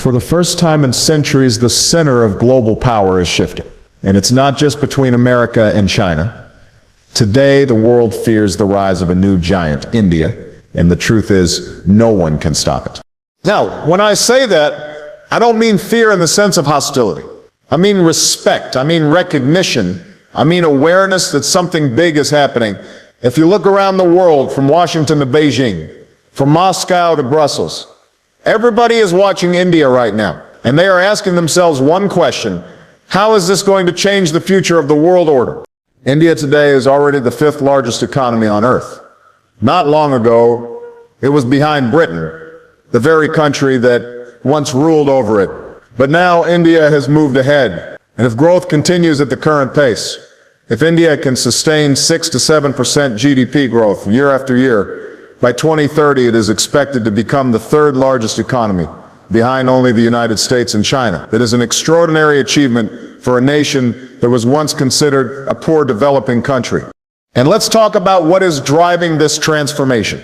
For the first time in centuries, the center of global power is shifting. And it's not just between America and China. Today, the world fears the rise of a new giant, India, and the truth is, no one can stop it. Now, when I say that, I don't mean fear in the sense of hostility. I mean respect. I mean recognition. I mean awareness that something big is happening. If you look around the world, from Washington to Beijing, from Moscow to Brussels, everybody is watching India right now, and they are asking themselves one question: how is this going to change the future of the world order? India today is already the 5th largest economy on earth. Not long ago, it was behind Britain, the very country that once ruled over it. But now India has moved ahead, and if growth continues at the current pace, if India can sustain 6 to 7% GDP growth year after year, by 2030 it is expected to become the 3rd largest economy, behind only the United States and China. That is an extraordinary achievement for a nation that was once considered a poor developing country. And let's talk about what is driving this transformation.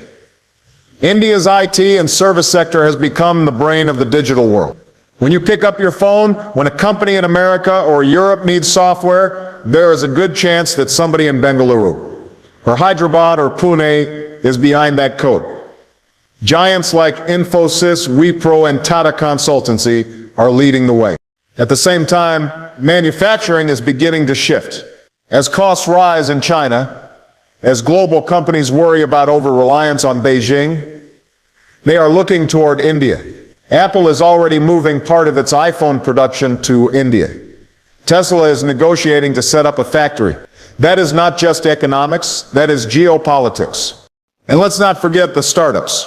India's IT and service sector has become the brain of the digital world. When you pick up your phone, when a company in America or Europe needs software, there is a good chance that somebody in Bengaluru, or Hyderabad or Pune is behind that code. Giants like Infosys, Wipro, and Tata Consultancy are leading the way. At the same time, manufacturing is beginning to shift. As costs rise in China, as global companies worry about over-reliance on Beijing, they are looking toward India. Apple is already moving part of its iPhone production to India. Tesla is negotiating to set up a factory. That is not just economics, that is geopolitics. And let's not forget the startups.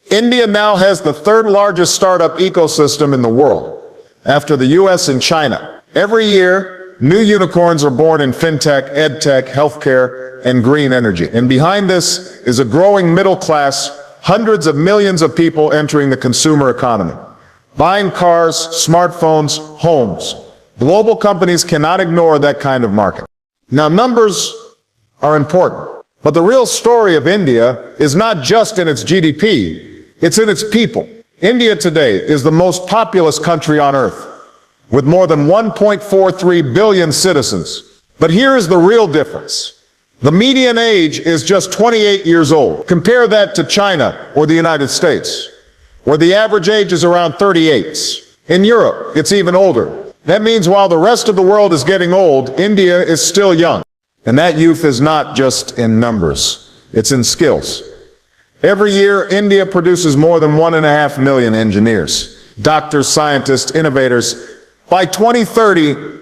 India now has the 3rd largest startup ecosystem in the world, after the US and China. Every year, new unicorns are born in fintech, edtech, healthcare, and green energy. And behind this is a growing middle class, hundreds of millions of people entering the consumer economy, buying cars, smartphones, homes. Global companies cannot ignore that kind of market. Now, numbers are important, but the real story of India is not just in its GDP, it's in its people. India today is the most populous country on earth, with more than 1.43 billion citizens. But here is the real difference. The median age is just 28 years old. Compare that to China or the United States, where the average age is around 38. In Europe, it's even older. That means while the rest of the world is getting old, India is still young. And that youth is not just in numbers, it's in skills. Every year, India produces more than 1.5 million engineers, doctors, scientists, innovators. By 2030,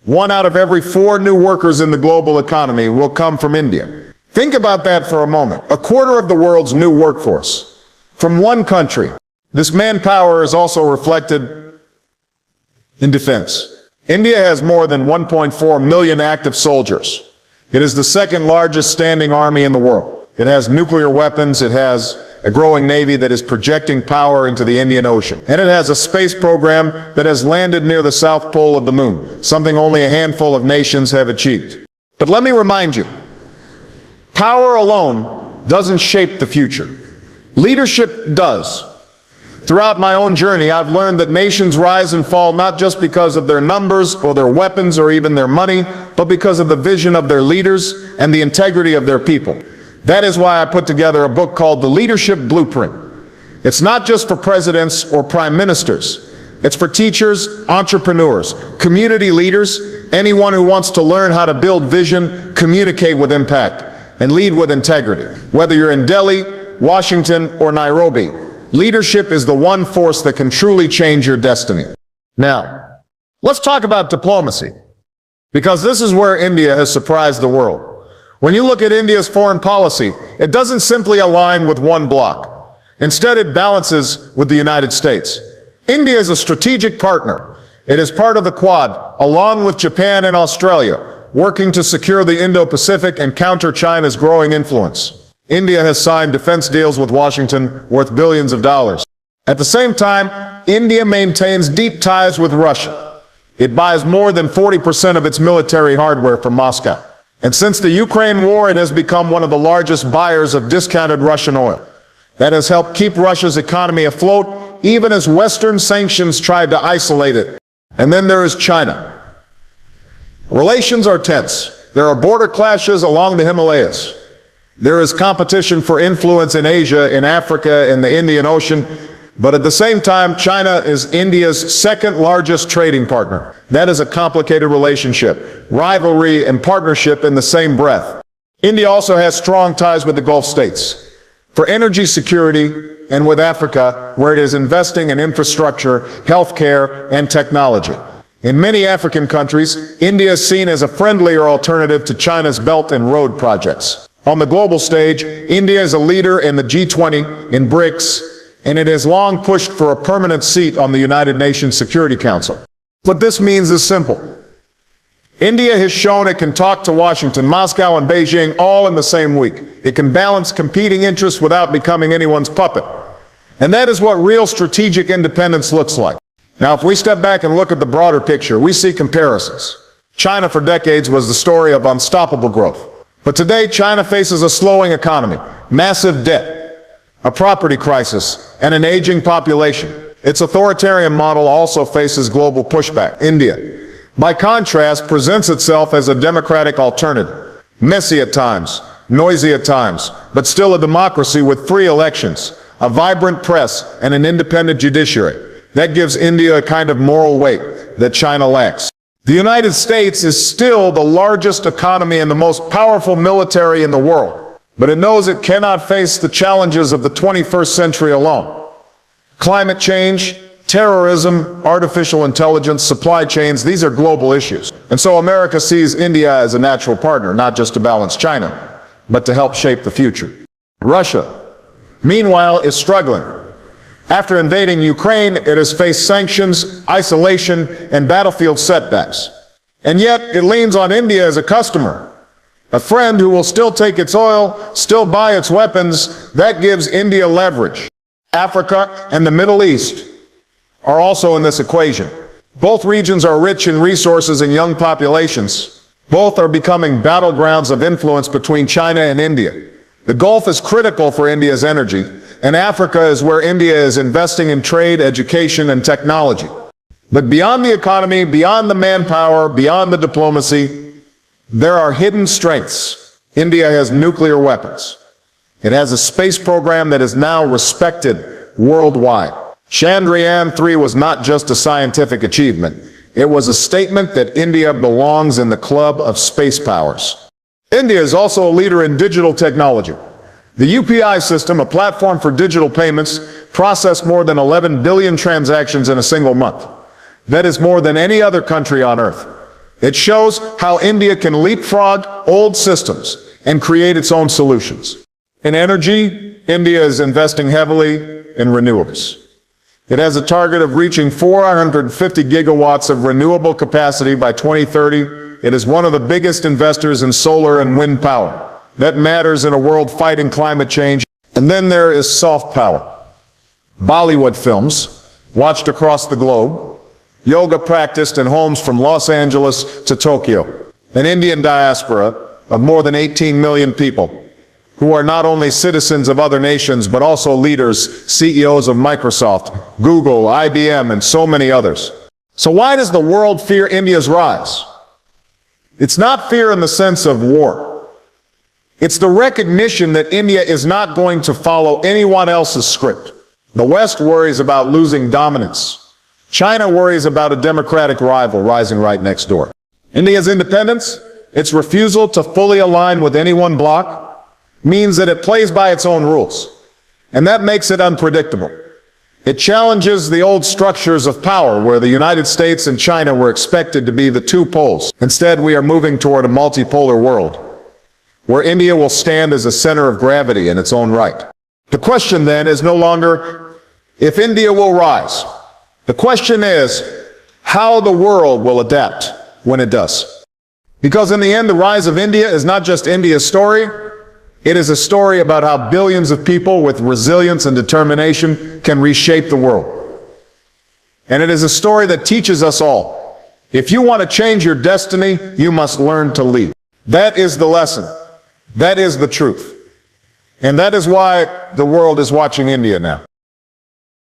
1 out of every 4 new workers in the global economy will come from India. Think about that for a moment. A quarter of the world's new workforce from one country. This manpower is also reflected in defense. India has more than 1.4 million active soldiers. It is the 2nd largest standing army in the world. It has nuclear weapons, it has a growing navy that is projecting power into the Indian Ocean. And it has a space program that has landed near the South Pole of the moon, something only a handful of nations have achieved. But let me remind you, power alone doesn't shape the future. Leadership does. Throughout my own journey, I've learned that nations rise and fall not just because of their numbers or their weapons or even their money, but because of the vision of their leaders and the integrity of their people. That is why I put together a book called The Leadership Blueprint. It's not just for presidents or prime ministers. It's for teachers, entrepreneurs, community leaders, anyone who wants to learn how to build vision, communicate with impact, and lead with integrity. Whether you're in Delhi, Washington, or Nairobi, leadership is the one force that can truly change your destiny. Now, let's talk about diplomacy, because this is where India has surprised the world. When you look at India's foreign policy, it doesn't simply align with one bloc. Instead, it balances with the United States. India is a strategic partner. It is part of the Quad, along with Japan and Australia, working to secure the Indo-Pacific and counter China's growing influence. India has signed defense deals with Washington worth billions of dollars. At the same time, India maintains deep ties with Russia. It buys more than 40% of its military hardware from Moscow. And since the Ukraine war, it has become one of the largest buyers of discounted Russian oil. That has helped keep Russia's economy afloat even as Western sanctions tried to isolate it. And then there is China. Relations are tense. There are border clashes along the Himalayas. There is competition for influence in Asia, in Africa, in the Indian Ocean. But at the same time, China is India's second largest trading partner. That is a complicated relationship, rivalry and partnership in the same breath. India also has strong ties with the Gulf states for energy security and with Africa, where it is investing in infrastructure, healthcare, and technology. In many African countries, India is seen as a friendlier alternative to China's Belt and Road projects. On the global stage, India is a leader in the G20, in BRICS, and it has long pushed for a permanent seat on the United Nations Security Council. What this means is simple. India has shown it can talk to Washington, Moscow, and Beijing all in the same week. It can balance competing interests without becoming anyone's puppet. And that is what real strategic independence looks like. Now, if we step back and look at the broader picture, we see comparisons. China for decades was the story of unstoppable growth. But today, China faces a slowing economy, massive debt, a property crisis, and an aging population. Its authoritarian model also faces global pushback. India, by contrast, presents itself as a democratic alternative. Messy at times, noisy at times, but still a democracy with free elections, a vibrant press, and an independent judiciary. That gives India a kind of moral weight that China lacks. The United States is still the largest economy and the most powerful military in the world, but it knows it cannot face the challenges of the 21st century alone. Climate change, terrorism, artificial intelligence, supply chains, these are global issues. And so America sees India as a natural partner, not just to balance China, but to help shape the future. Russia, meanwhile, is struggling. After invading Ukraine, it has faced sanctions, isolation, and battlefield setbacks. And yet, it leans on India as a customer, a friend who will still take its oil, still buy its weapons. That gives India leverage. Africa and the Middle East are also in this equation. Both regions are rich in resources and young populations. Both are becoming battlegrounds of influence between China and India. The Gulf is critical for India's energy, and Africa is where India is investing in trade, education, and technology. But beyond the economy, beyond the manpower, beyond the diplomacy, there are hidden strengths. India has nuclear weapons. It has a space program that is now respected worldwide. Chandrayaan-3 was not just a scientific achievement. It was a statement that India belongs in the club of space powers. India is also a leader in digital technology. The UPI system, a platform for digital payments, processed more than 11 billion transactions in a single month. That is more than any other country on earth. It shows how India can leapfrog old systems and create its own solutions. In energy, India is investing heavily in renewables. It has a target of reaching 450 gigawatts of renewable capacity by 2030. It is one of the biggest investors in solar and wind power. That matters in a world fighting climate change. And then there is soft power. Bollywood films, watched across the globe, yoga practiced in homes from Los Angeles to Tokyo, an Indian diaspora of more than 18 million people, who are not only citizens of other nations, but also leaders, CEOs of Microsoft, Google, IBM, and so many others. So why does the world fear India's rise? It's not fear in the sense of war. It's the recognition that India is not going to follow anyone else's script. The West worries about losing dominance. China worries about a democratic rival rising right next door. India's independence, its refusal to fully align with any one bloc, means that it plays by its own rules. And that makes it unpredictable. It challenges the old structures of power where the United States and China were expected to be the two poles. Instead, we are moving toward a multipolar world, where India will stand as a center of gravity in its own right. The question then is no longer if India will rise. The question is how the world will adapt when it does. Because in the end, the rise of India is not just India's story. It is a story about how billions of people with resilience and determination can reshape the world. And it is a story that teaches us all. If you want to change your destiny, you must learn to lead. That is the lesson. That is the truth. And that is why the world is watching India now.